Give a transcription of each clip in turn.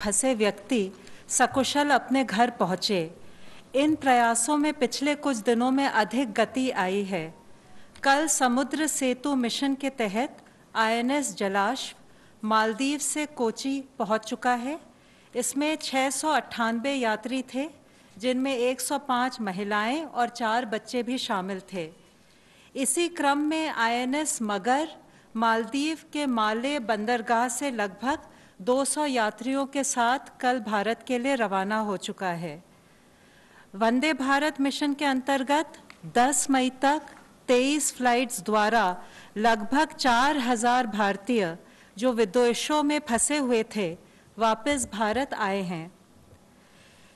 फंसे व्यक्ति सकुशल अपने घर पहुंचे। इन प्रयासों में पिछले कुछ दिनों में अधिक गति आई है। कल समुद्र सेतु मिशन के तहत INS जलाश्व मालदीव से कोची पहुंच चुका है। इसमें 698 यात्री थे, जिनमें 105 महिलाएं और 4 बच्चे भी शामिल थे। इसी क्रम में INS मगर मालदीव के माले बंदरगाह से लगभग 200 यात्रियों के साथ कल भारत के लिए रवाना हो चुका है। वंदे भारत मिशन के अंतर्गत 10 मई तक 23 फ्लाइट्स द्वारा लगभग 4000 भारतीय जो विदेशों में फंसे हुए थे, वापस भारत आए हैं।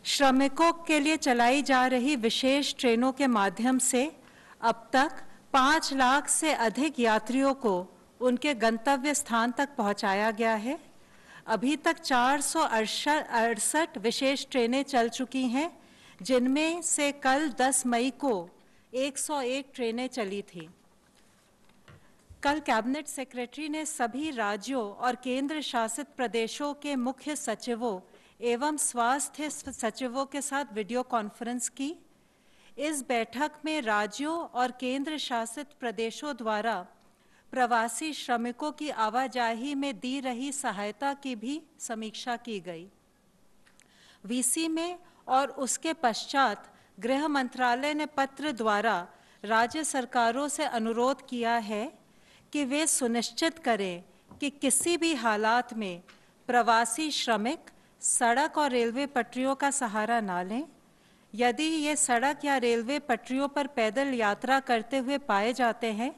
श्रमिकों के लिए चलाई जा रही विशेष ट्रेनों के माध्यम से अब तक 5 लाख से अधिक यात्रियों को उनके गंतव्य स्थान तक पहुंचाया गया है। अभी तक 468 विशेष ट्रेनें चल चुकी हैं, जिनमें से कल 10 मई को 101 ट्रेनें चली थी। कल कैबिनेट सेक्रेटरी ने सभी राज्यों और केंद्र शासित प्रदेशों के मुख्य सचिवों एवं स्वास्थ्य सचिवों के साथ वीडियो कॉन्फ्रेंस की। इस बैठक में राज्यों और केंद्र शासित प्रदेशों द्वारा प्रवासी श्रमिकों की आवाजाही में दी रही सहायता की भी समीक्षा की गई। वीसी में और उसके पश्चात गृह मंत्रालय ने पत्र द्वारा राज्य सरकारों से अनुरोध किया है कि वे सुनिश्चित करें कि किसी भी हालात में प्रवासी श्रमिक सड़क और रेलवे पटरियों का सहारा ना लें। यदि ये सड़क या रेलवे पटरियों पर पैदल यात्रा करते हुए पाए जाते हैं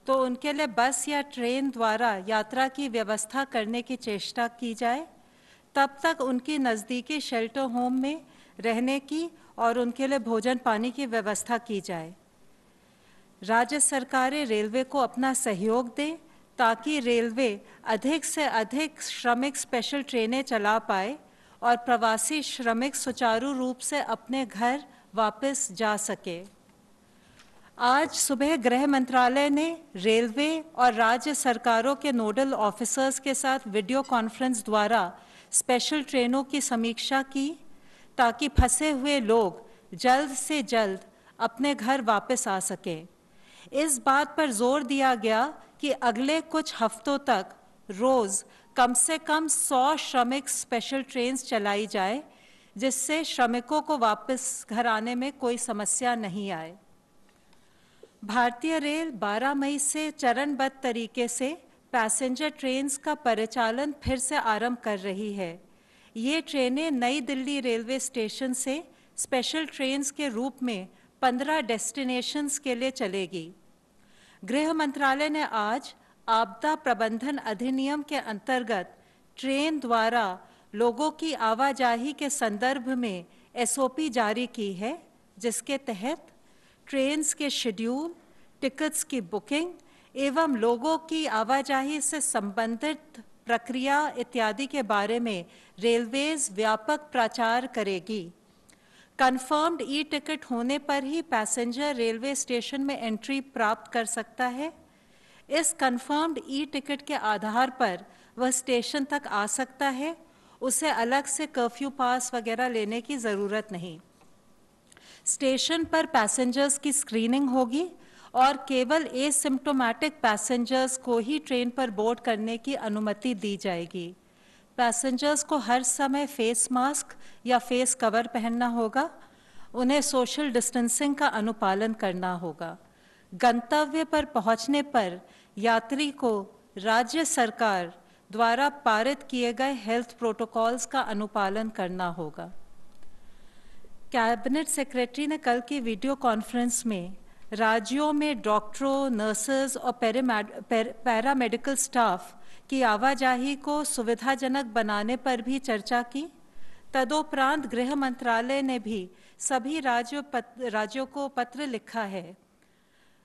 तो उनके लिए बस या ट्रेन द्वारा यात्रा की व्यवस्था करने की चेष्टा की जाए। तब तक उनकी नज़दीकी शेल्टर होम में रहने की और उनके लिए भोजन पानी की व्यवस्था की जाए। राज्य सरकारें रेलवे को अपना सहयोग दें ताकि रेलवे अधिक से अधिक श्रमिक स्पेशल ट्रेनें चला पाए और प्रवासी श्रमिक सुचारू रूप से अपने घर वापस जा सके। आज सुबह गृह मंत्रालय ने रेलवे और राज्य सरकारों के नोडल ऑफिसर्स के साथ वीडियो कॉन्फ्रेंस द्वारा स्पेशल ट्रेनों की समीक्षा की ताकि फंसे हुए लोग जल्द से जल्द अपने घर वापस आ सकें। इस बात पर जोर दिया गया कि अगले कुछ हफ्तों तक रोज़ कम से कम 100 श्रमिक स्पेशल ट्रेन्स चलाई जाए, जिससे श्रमिकों को वापस घर आने में कोई समस्या नहीं आए। भारतीय रेल 12 मई से चरणबद्ध तरीके से पैसेंजर ट्रेन्स का परिचालन फिर से आरंभ कर रही है। ये ट्रेनें नई दिल्ली रेलवे स्टेशन से स्पेशल ट्रेन्स के रूप में 15 डेस्टिनेशंस के लिए चलेगी। गृह मंत्रालय ने आज आपदा प्रबंधन अधिनियम के अंतर्गत ट्रेन द्वारा लोगों की आवाजाही के संदर्भ में SOP जारी की है, जिसके तहत ट्रेन्स के शेड्यूल, टिकट्स की बुकिंग एवं लोगों की आवाजाही से संबंधित प्रक्रिया इत्यादि के बारे में रेलवेज व्यापक प्रचार करेगी। कन्फर्म्ड टिकट होने पर ही पैसेंजर रेलवे स्टेशन में एंट्री प्राप्त कर सकता है। इस कन्फर्म्ड टिकट के आधार पर वह स्टेशन तक आ सकता है। उसे अलग से कर्फ्यू पास वगैरह लेने की ज़रूरत नहीं। स्टेशन पर पैसेंजर्स की स्क्रीनिंग होगी और केवल एसिम्प्टोमेटिक पैसेंजर्स को ही ट्रेन पर बोर्ड करने की अनुमति दी जाएगी। पैसेंजर्स को हर समय फेस मास्क या फेस कवर पहनना होगा। उन्हें सोशल डिस्टेंसिंग का अनुपालन करना होगा। गंतव्य पर पहुंचने पर यात्री को राज्य सरकार द्वारा पारित किए गए हेल्थ प्रोटोकॉल्स का अनुपालन करना होगा। कैबिनेट सेक्रेटरी ने कल की वीडियो कॉन्फ्रेंस में राज्यों में डॉक्टरों, नर्सेज और पैरामेडिकल स्टाफ की आवाजाही को सुविधाजनक बनाने पर भी चर्चा की। तदोपरांत गृह मंत्रालय ने भी सभी राज्यों को पत्र लिखा है।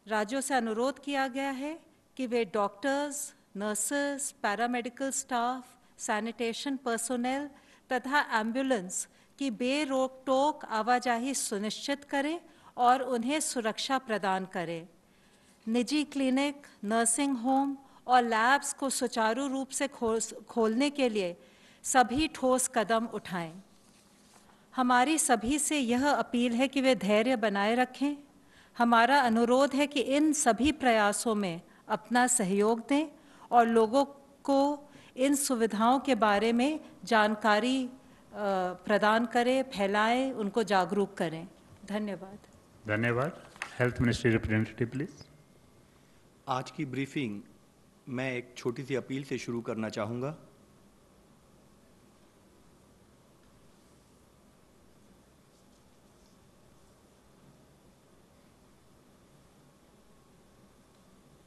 राज्यों से अनुरोध किया गया है कि वे doctors, nurses, paramedical staff, sanitation personnel तथा एम्बुलेंस की बेरोक टोक आवाजाही सुनिश्चित करें और उन्हें सुरक्षा प्रदान करें। निजी क्लिनिक, नर्सिंग होम और लैब्स को सुचारू रूप से खोलने के लिए सभी ठोस कदम उठाएं। हमारी सभी से यह अपील है कि वे धैर्य बनाए रखें। हमारा अनुरोध है कि इन सभी प्रयासों में अपना सहयोग दें और लोगों को इन सुविधाओं के बारे में जानकारी प्रदान करें, फैलाएं, उनको जागरूक करें। धन्यवाद। धन्यवाद। Health ministry representative please. आज की ब्रीफिंग मैं एक छोटी सी अपील से शुरू करना चाहूँगा।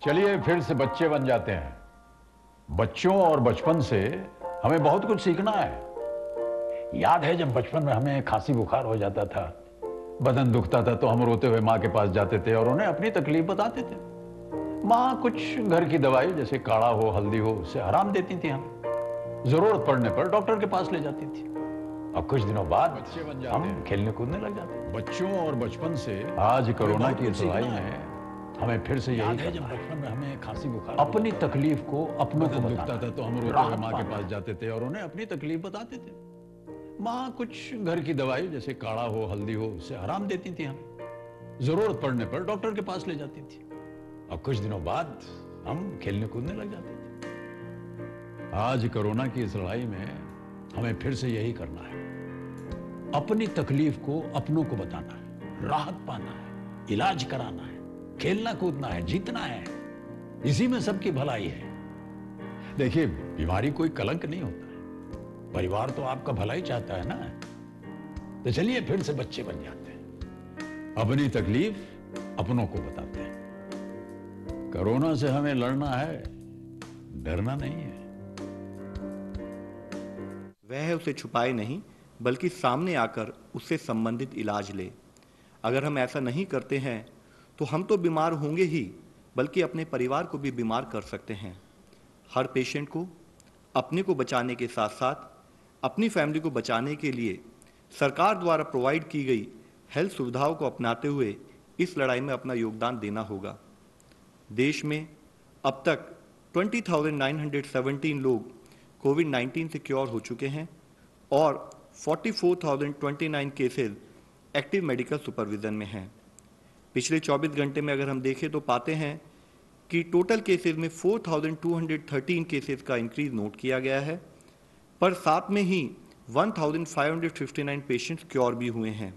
चलिए फिर से बच्चे बन जाते हैं। बच्चों और बचपन से हमें बहुत कुछ सीखना है। याद है जब बचपन में हमें खांसी बुखार हो जाता था, बदन दुखता था तो हम रोते हुए माँ के पास जाते थे और उन्हें अपनी तकलीफ बताते थे। माँ कुछ घर की दवाई जैसे काढ़ा हो, हल्दी हो, उससे आराम देती थी। हमें जरूरत पड़ने पर डॉक्टर के पास ले जाती थी। अब कुछ दिनों बाद हम खेलने कूदने लग जाते। बच्चों और बचपन से आज कोरोना की इस लड़ाई में हमें फिर से यही है, जब बचपन में हमें खांसी बुखार अपनी तकलीफ को अपनों को बताता था तो हम रोते हुए माँ के पास जाते थे और उन्हें अपनी तकलीफ बताते थे। माँ कुछ घर की दवाई जैसे काढ़ा हो, हल्दी हो, उससे आराम देती थी। हमें जरूरत पड़ने पर डॉक्टर के पास ले जाती थी। अब कुछ दिनों बाद हम खेलने कूदने लग जाते थे। आज कोरोना की इस लड़ाई में हमें फिर से यही करना है, अपनी तकलीफ को अपनों को बताना है, राहत पाना है, इलाज कराना है, खेलना कूदना है, जीतना है। इसी में सबकी भलाई है। देखिए, बीमारी कोई कलंक नहीं होता है। परिवार तो आपका भला ही चाहता है ना। तो चलिए फिर से बच्चे बन जाते हैं, अपनी तकलीफ अपनों को बताते हैं। कोरोना से हमें लड़ना है, डरना नहीं है। वह उसे छुपाए नहीं, बल्कि सामने आकर उससे संबंधित इलाज ले। अगर हम ऐसा नहीं करते हैं तो हम तो बीमार होंगे ही, बल्कि अपने परिवार को भी बीमार कर सकते हैं। हर पेशेंट को अपने को बचाने के साथ साथ अपनी फैमिली को बचाने के लिए सरकार द्वारा प्रोवाइड की गई हेल्थ सुविधाओं को अपनाते हुए इस लड़ाई में अपना योगदान देना होगा। देश में अब तक 20,917 लोग कोविड-19 से क्योर हो चुके हैं और 44,029 केसेस एक्टिव मेडिकल सुपरविजन में हैं। पिछले 24 घंटे में अगर हम देखें तो पाते हैं कि टोटल केसेस में 4,213 केसेस का इंक्रीज नोट किया गया है, पर साथ में ही 1,559 पेशेंट्स क्योर भी हुए हैं।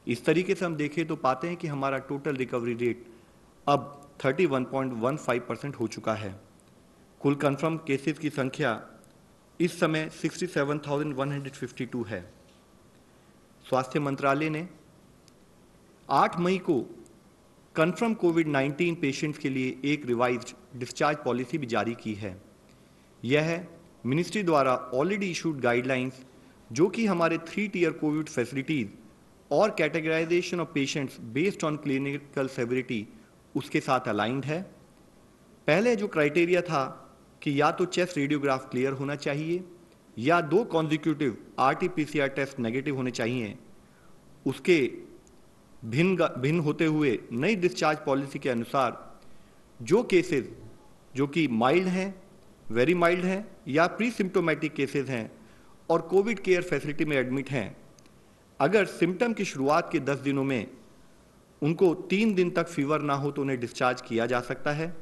इस तरीके से हम देखें तो पाते हैं कि हमारा टोटल रिकवरी रेट अब 31.15% हो चुका है। कुल कंफर्म केसेस की संख्या इस समय 67,152 है। स्वास्थ्य मंत्रालय ने 8 मई को कंफर्म कोविड-19 पेशेंट्स के लिए एक रिवाइज्ड डिस्चार्ज पॉलिसी भी जारी की है। यह मिनिस्ट्री द्वारा ऑलरेडी इशूड गाइडलाइंस, जो कि हमारे 3 टियर कोविड फैसिलिटीज और categorisation of patients based on clinical severity, उसके साथ अलाइंड है। पहले जो क्राइटेरिया था कि या तो चेस्ट रेडियोग्राफ क्लियर होना चाहिए या 2 कॉन्जिक्यूटिव RT-PCR टेस्ट नेगेटिव होने चाहिए, उसके भिन्न होते हुए नई डिस्चार्ज पॉलिसी के अनुसार जो केसेस जो कि माइल्ड हैं, वेरी माइल्ड हैं या प्री सिम्टोमेटिक केसेस हैं और कोविड केयर फैसिलिटी में एडमिट हैं, अगर सिम्टम की शुरुआत के 10 दिनों में उनको 3 दिन तक फीवर ना हो तो उन्हें डिस्चार्ज किया जा सकता है।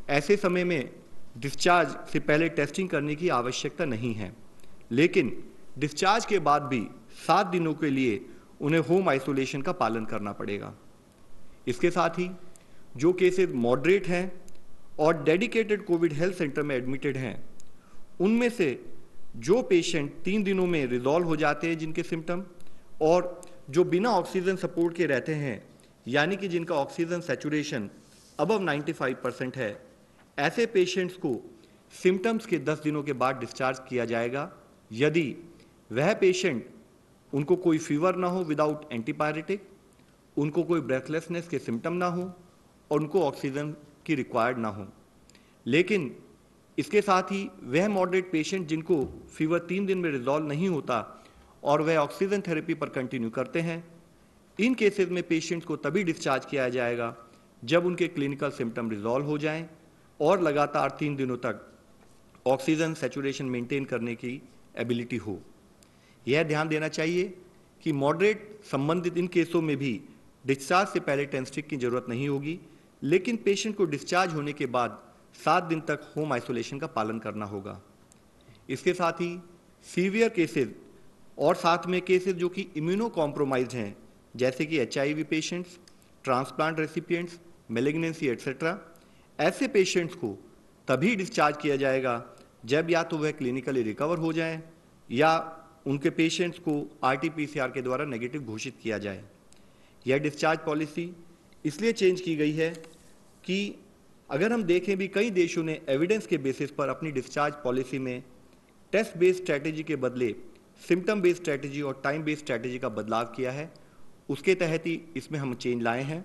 ऐसे समय में डिस्चार्ज से पहले टेस्टिंग करने की आवश्यकता नहीं है, लेकिन डिस्चार्ज के बाद भी 7 दिनों के लिए उन्हें होम आइसोलेशन का पालन करना पड़ेगा। इसके साथ ही जो केसेस मॉडरेट हैं और डेडिकेटेड कोविड हेल्थ सेंटर में एडमिटेड हैं, उनमें से जो पेशेंट 3 दिनों में रिजॉल्व हो जाते हैं जिनके सिम्टम, और जो बिना ऑक्सीजन सपोर्ट के रहते हैं, यानी कि जिनका ऑक्सीजन सैचुरेशन अबव 95% है, ऐसे पेशेंट्स को सिम्टम्स के 10 दिनों के बाद डिस्चार्ज किया जाएगा यदि वह पेशेंट, उनको कोई फीवर ना हो विदाउट एंटीपायरेटिक, उनको कोई ब्रेथलेसनेस के सिम्टम ना हो और उनको ऑक्सीजन की रिक्वायर्ड ना हो। लेकिन इसके साथ ही वह मॉडरेट पेशेंट जिनको फीवर 3 दिन में रिजॉल्व नहीं होता और वह ऑक्सीजन थेरेपी पर कंटिन्यू करते हैं, इन केसेस में पेशेंट्स को तभी डिस्चार्ज किया जाएगा जब उनके क्लिनिकल सिम्टम रिजॉल्व हो जाएं और लगातार 3 दिनों तक ऑक्सीजन सैचुरेशन मेंटेन करने की एबिलिटी हो। यह ध्यान देना चाहिए कि मॉडरेट संबंधित इन केसों में भी डिस्चार्ज से पहले 10 स्टिक की जरूरत नहीं होगी, लेकिन पेशेंट को डिस्चार्ज होने के बाद 7 दिन तक होम आइसोलेशन का पालन करना होगा। इसके साथ ही सीवियर केसेस और साथ में केसेस जो कि इम्यूनो कॉम्प्रोमाइज्ड हैं, जैसे कि HIV patients, transplant recipients, malignancy etcetera, ऐसे पेशेंट्स को तभी डिस्चार्ज किया जाएगा जब या तो वह क्लिनिकली रिकवर हो जाएं या उनके पेशेंट्स को RT-PCR के द्वारा नेगेटिव घोषित किया जाए। यह डिस्चार्ज पॉलिसी इसलिए चेंज की गई है कि अगर हम देखें भी कई देशों ने एविडेंस के बेसिस पर अपनी डिस्चार्ज पॉलिसी में टेस्ट बेस्ड स्ट्रैटेजी के बदले सिम्टम बेस्ड स्ट्रैटेजी और टाइम बेस्ड स्ट्रैटेजी का बदलाव किया है। उसके तहत ही इसमें हम चेंज लाए हैं।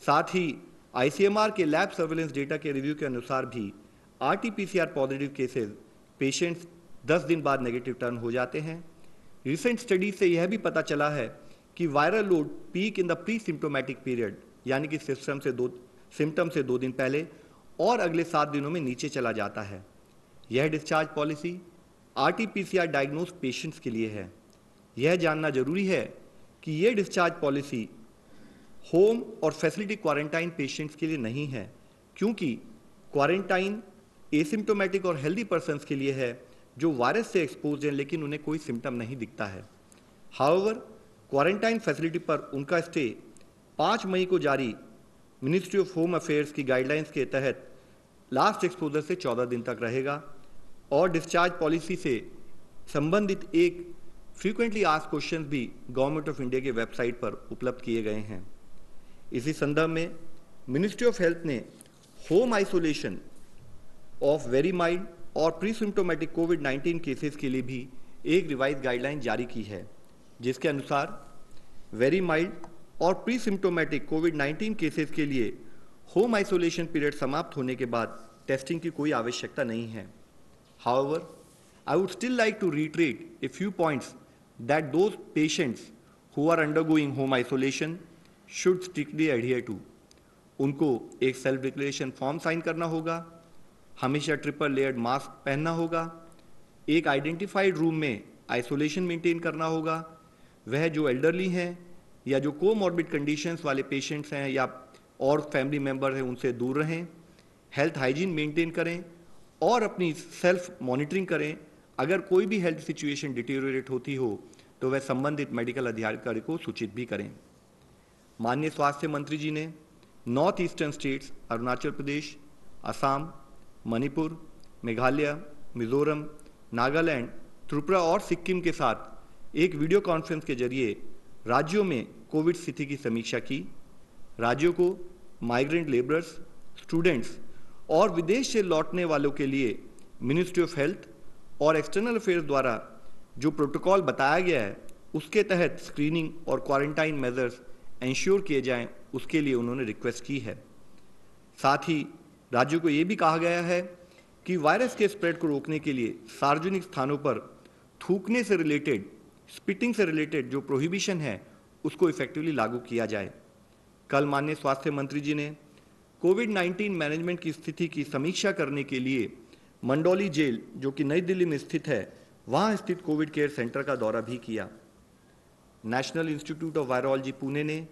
साथ ही ICMR के लैब सर्वेलेंस डेटा के रिव्यू के अनुसार भी RT-PCR पॉजिटिव केसेस पेशेंट्स 10 दिन बाद नेगेटिव टर्न हो जाते हैं। रिसेंट स्टडी से यह भी पता चला है कि viral load peak in the pre symptomatic period, यानी कि सिम्टम से 2 दिन पहले और अगले 7 दिनों में नीचे चला जाता है। यह discharge policy RT-PCR diagnose patients के लिए है। यह जानना जरूरी है कि यह डिस्चार्ज पॉलिसी होम और फैसिलिटी क्वारंटाइन पेशेंट्स के लिए नहीं है, क्योंकि क्वारंटाइन एसिम्टोमेटिक और हेल्दी पर्सन्स के लिए है जो वायरस से एक्सपोज हैं लेकिन उन्हें कोई सिम्टम नहीं दिखता है। हाउएवर, क्वारंटाइन फैसिलिटी पर उनका स्टे 5 मई को जारी मिनिस्ट्री ऑफ होम अफेयर्स की गाइडलाइंस के तहत लास्ट एक्सपोजर से 14 दिन तक रहेगा और डिस्चार्ज पॉलिसी से संबंधित एक फ्रीक्वेंटली आस्क्ड क्वेश्चन भी गवर्नमेंट ऑफ इंडिया के वेबसाइट पर उपलब्ध किए गए हैं। इसी संदर्भ में मिनिस्ट्री ऑफ हेल्थ ने home isolation of very mild और प्री सिम्टोमेटिक कोविड-19 केसेस के लिए भी एक रिवाइज गाइडलाइन जारी की है, जिसके अनुसार वेरी माइल्ड और प्री सिम्टोमेटिक कोविड-19 केसेस के लिए होम आइसोलेशन पीरियड समाप्त होने के बाद टेस्टिंग की कोई आवश्यकता नहीं है। However, I would still like to reiterate a few points that those patients who are undergoing home isolation should strictly adhere to. उनको एक सेल्फ डिक्लेरेशन फॉर्म साइन करना होगा, हमेशा ट्रिपल लेयर्ड मास्क पहनना होगा, एक आइडेंटिफाइड रूम में isolation maintain करना होगा, वह जो एल्डरली हैं या जो कोमॉर्बिड कंडीशंस वाले पेशेंट्स हैं या और फैमिली मेंबर हैं उनसे दूर रहें, हेल्थ हाइजीन मेंटेन करें और अपनी सेल्फ मॉनिटरिंग करें। अगर कोई भी हेल्थ सिचुएशन डिटेरियोरेट होती हो तो वह संबंधित मेडिकल अधिकारी को सूचित भी करें। माननीय स्वास्थ्य मंत्री जी ने north eastern states Arunachal Pradesh, Assam, Manipur, Meghalaya, Mizoram, Nagaland, Tripura और सिक्किम के साथ एक वीडियो कॉन्फ्रेंस के जरिए राज्यों में कोविड स्थिति की समीक्षा की। राज्यों को माइग्रेंट लेबरर्स, स्टूडेंट्स और विदेश से लौटने वालों के लिए मिनिस्ट्री ऑफ हेल्थ और एक्सटर्नल अफेयर्स द्वारा जो प्रोटोकॉल बताया गया है उसके तहत स्क्रीनिंग और क्वारंटाइन मेजर्स इंश्योर किए जाएं, उसके लिए उन्होंने रिक्वेस्ट की है। साथ ही राज्यों को ये भी कहा गया है कि वायरस के स्प्रेड को रोकने के लिए सार्वजनिक स्थानों पर थूकने से रिलेटेड, स्पिटिंग से रिलेटेड जो प्रोहिबिशन है उसको इफेक्टिवली लागू किया जाए। कल माननीय स्वास्थ्य मंत्री जी ने कोविड-19 मैनेजमेंट की स्थिति की समीक्षा करने के लिए मंडौली जेल, जो कि नई दिल्ली में स्थित है, वहां स्थित कोविड केयर सेंटर का दौरा भी किया। National Institute of Virology Pune ने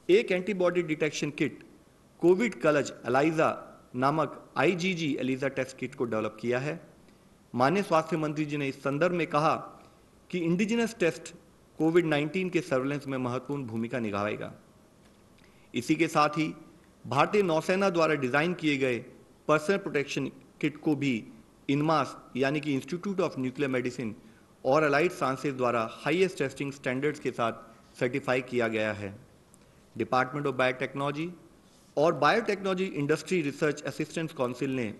एक एंटीबॉडी डिटेक्शन किट कोविड कलज एलाइजा नामक IgG एलिजा टेस्ट किट को डेवलप किया है। माननीय स्वास्थ्य मंत्री जी ने इस संदर्भ में कहा कि इंडिजिनस टेस्ट कोविड-19 के सर्वेलेंस में महत्वपूर्ण भूमिका निभाएगा। इसी के साथ ही भारतीय नौसेना द्वारा डिजाइन किए गए पर्सनल प्रोटेक्शन किट को भी इनमास यानी कि इंस्टीट्यूट ऑफ न्यूक्लियर मेडिसिन और अलाइड साइंसेज द्वारा हाईएस्ट टेस्टिंग स्टैंडर्ड्स के साथ सर्टिफाई किया गया है। डिपार्टमेंट ऑफ बायोटेक्नोलॉजी और biotechnology industry research assistance council ने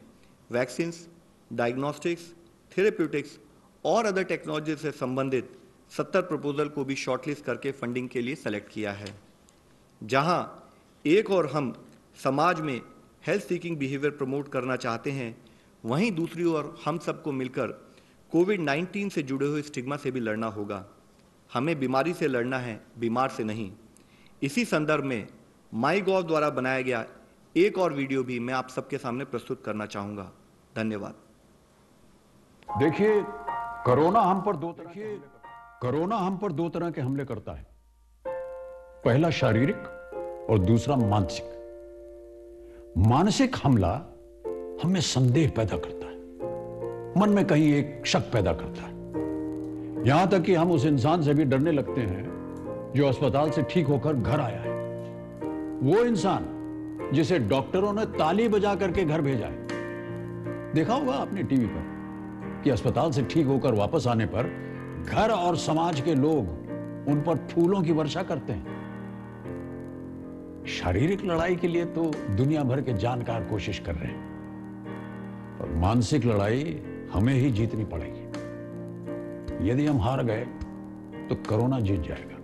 वैक्सीन्स, डायग्नोस्टिक्स, थेरेप्यूटिक्स और अदर टेक्नोलॉजी से संबंधित 70 प्रपोजल को भी शॉर्टलिस्ट करके फंडिंग के लिए सेलेक्ट किया है। जहां एक और हम समाज में हेल्थ सीकिंग बिहेवियर प्रमोट करना चाहते हैं, वहीं दूसरी ओर हम सबको मिलकर कोविड-19 से जुड़े हुए स्टिग्मा से भी लड़ना होगा। हमें बीमारी से लड़ना है, बीमार से नहीं। इसी संदर्भ में माईगॉव द्वारा बनाया गया एक और वीडियो भी मैं आप सबके सामने प्रस्तुत करना चाहूंगा। धन्यवाद। देखिए, कोरोना हम पर दो तरह के हमले करता है। पहला शारीरिक और दूसरा मानसिक। मानसिक हमला हमें संदेह पैदा करता है, मन में कहीं एक शक पैदा करता है, यहां तक कि हम उस इंसान से भी डरने लगते हैं जो अस्पताल से ठीक होकर घर आया है। वो इंसान जिसे डॉक्टरों ने ताली बजा करके घर भेजा है। देखा होगा आपने टीवी पर कि अस्पताल से ठीक होकर वापस आने पर घर और समाज के लोग उन पर फूलों की वर्षा करते हैं। शारीरिक लड़ाई के लिए तो दुनिया भर के जानकार कोशिश कर रहे हैं, और मानसिक लड़ाई हमें ही जीतनी पड़ेगी। यदि हम हार गए तो कोरोना जीत जाएगा,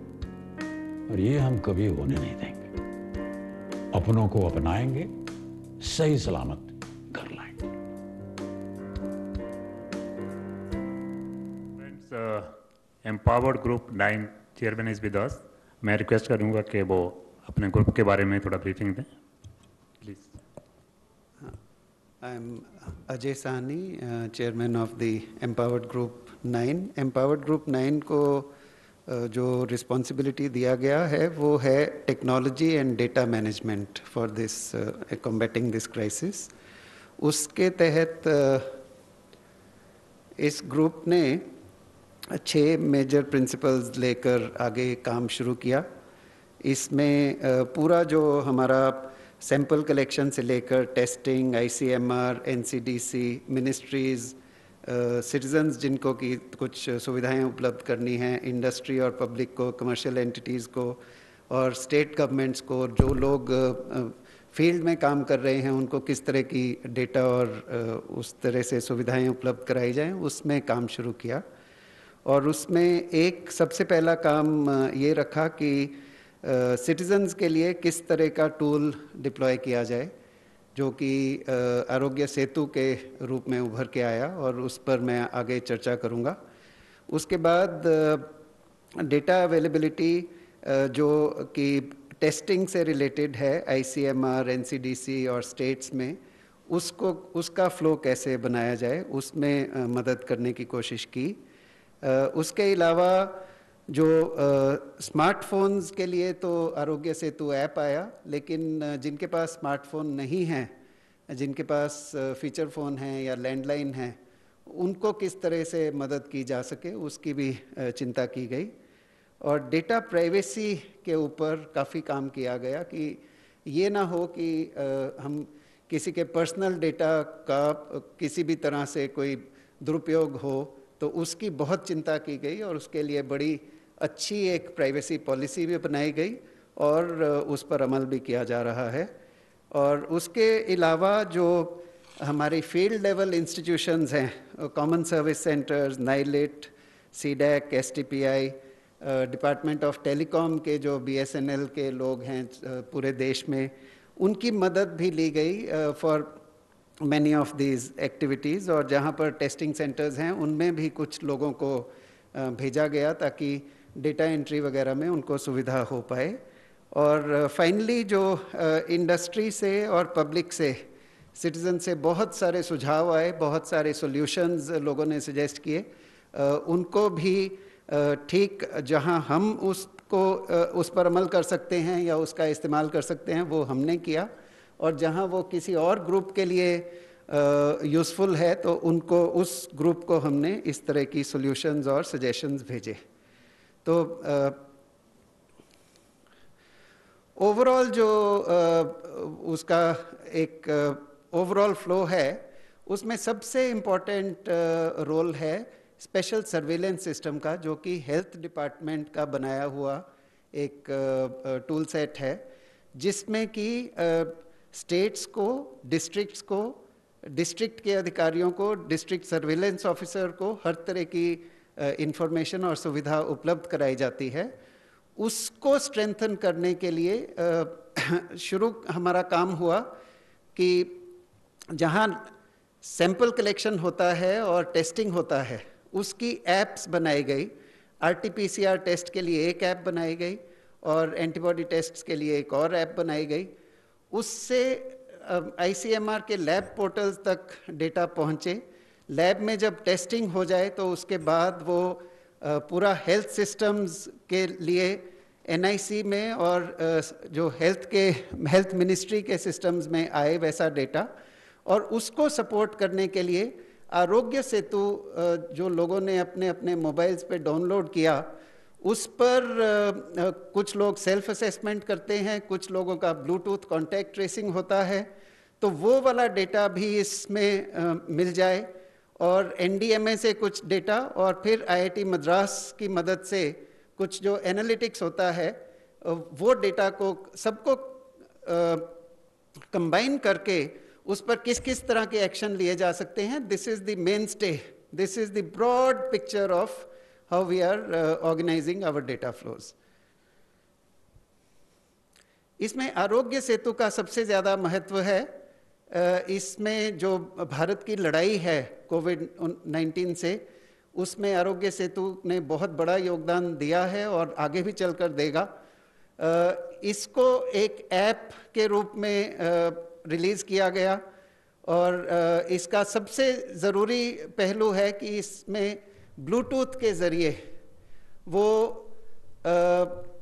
और ये हम कभी होने नहीं देंगे। अपनों को अपनाएंगे, सही सलामत घर लाएंगे। Empowered group 9 chairman is with us. मैं रिक्वेस्ट करूंगा कि वो अपने ग्रुप के बारे में थोड़ा ब्रीफिंग दें, please. I am Ajay Sahni, chairman of the empowered group 9। Empowered group 9 को जो रिस्पॉन्सिबिलिटी दिया गया है वो है technology and data management for this combating this crisis. उसके तहत इस ग्रुप ने 6 मेजर प्रिंसिपल्स लेकर आगे काम शुरू किया। इसमें पूरा जो हमारा सैंपल कलेक्शन से लेकर testing, ICMR, NCDC, ministries, citizens जिनको की कुछ सुविधाएं उपलब्ध करनी हैं, इंडस्ट्री और पब्लिक को, कमर्शियल एंटिटीज़ को और स्टेट गवर्नमेंट्स को, जो लोग फील्ड में काम कर रहे हैं उनको किस तरह की डेटा और उस तरह से सुविधाएं उपलब्ध कराई जाएं, उसमें काम शुरू किया। और उसमें एक सबसे पहला काम ये रखा कि सिटीजन्स के लिए किस तरह का टूल डिप्लॉय किया जाए, जो कि आरोग्य सेतु के रूप में उभर के आया, और उस पर मैं आगे चर्चा करूंगा। उसके बाद डेटा अवेलेबिलिटी जो कि टेस्टिंग से रिलेटेड है, ICMR, NCDC और स्टेट्स में, उसका फ्लो कैसे बनाया जाए, उसमें मदद करने की कोशिश की। उसके अलावा जो स्मार्टफोन्स के लिए तो आरोग्य सेतु ऐप आया, लेकिन जिनके पास स्मार्टफोन नहीं है, जिनके पास फीचर फ़ोन हैं या लैंडलाइन हैं, उनको किस तरह से मदद की जा सके उसकी भी चिंता की गई। और डेटा प्राइवेसी के ऊपर काफ़ी काम किया गया कि ये ना हो कि हम किसी के पर्सनल डेटा का किसी भी तरह से कोई दुरुपयोग हो, तो उसकी बहुत चिंता की गई और उसके लिए बड़ी अच्छी एक प्राइवेसी पॉलिसी भी बनाई गई और उस पर अमल भी किया जा रहा है। और उसके अलावा जो हमारी फील्ड लेवल इंस्टीट्यूशंस हैं, common service centres, NIELIT, CDAC, STPI, department of telecom के जो BSNL के लोग हैं पूरे देश में, उनकी मदद भी ली गई for many of these activities. और जहाँ पर टेस्टिंग सेंटर्स हैं उनमें भी कुछ लोगों को भेजा गया ताकि डेटा एंट्री वगैरह में उनको सुविधा हो पाए। और फाइनली जो इंडस्ट्री से और पब्लिक से, सिटीज़न से बहुत सारे सुझाव आए, बहुत सारे सॉल्यूशंस लोगों ने सजेस्ट किए, उनको भी ठीक जहां हम उसको उस पर अमल कर सकते हैं या उसका इस्तेमाल कर सकते हैं वो हमने किया, और जहां वो किसी और ग्रुप के लिए यूज़फुल है तो उनको, उस ग्रुप को हमने इस तरह की सॉल्यूशंस और सजेशंस भेजे। तो ओवरऑल जो उसका एक ओवरऑल फ्लो है, उसमें सबसे इम्पोर्टेंट रोल है स्पेशल सर्वेलेंस सिस्टम का, जो कि हेल्थ डिपार्टमेंट का बनाया हुआ एक टूल सेट है, जिसमें कि स्टेट्स को, डिस्ट्रिक्ट्स को, डिस्ट्रिक्ट के अधिकारियों को, डिस्ट्रिक्ट सर्वेलेंस ऑफिसर को हर तरह की इंफॉर्मेशन और सुविधा उपलब्ध कराई जाती है। उसको स्ट्रेंथन करने के लिए शुरू हमारा काम हुआ कि जहाँ सैंपल कलेक्शन होता है और टेस्टिंग होता है, उसकी ऐप्स बनाई गई। RT-PCR टेस्ट के लिए एक ऐप बनाई गई और एंटीबॉडी टेस्ट के लिए एक और ऐप बनाई गई। उससे ICMR के लैब पोर्टल्स तक डेटा पहुँचे, लैब में जब टेस्टिंग हो जाए तो उसके बाद वो पूरा हेल्थ सिस्टम्स के लिए NIC में और जो हेल्थ मिनिस्ट्री के सिस्टम्स में आए वैसा डेटा, और उसको सपोर्ट करने के लिए आरोग्य सेतु जो लोगों ने अपने अपने मोबाइल्स पे डाउनलोड किया, उस पर कुछ लोग सेल्फ असेसमेंट करते हैं, कुछ लोगों का ब्लूटूथ कॉन्टैक्ट ट्रेसिंग होता है, तो वो वाला डेटा भी इसमें मिल जाए, और NDMA से कुछ डेटा, और फिर IIT मद्रास की मदद से कुछ जो एनालिटिक्स होता है वो डेटा को सबको कंबाइन करके उस पर किस किस तरह के एक्शन लिए जा सकते हैं. This is the main stay, this is the broad picture of how we are organising our data flows. इसमें आरोग्य सेतु का सबसे ज़्यादा महत्व है. इसमें जो भारत की लड़ाई है कोविड-19 से, उसमें आरोग्य सेतु ने बहुत बड़ा योगदान दिया है और आगे भी चलकर देगा. इसको एक ऐप के रूप में रिलीज़ किया गया, और इसका सबसे ज़रूरी पहलू है कि इसमें ब्लूटूथ के ज़रिए वो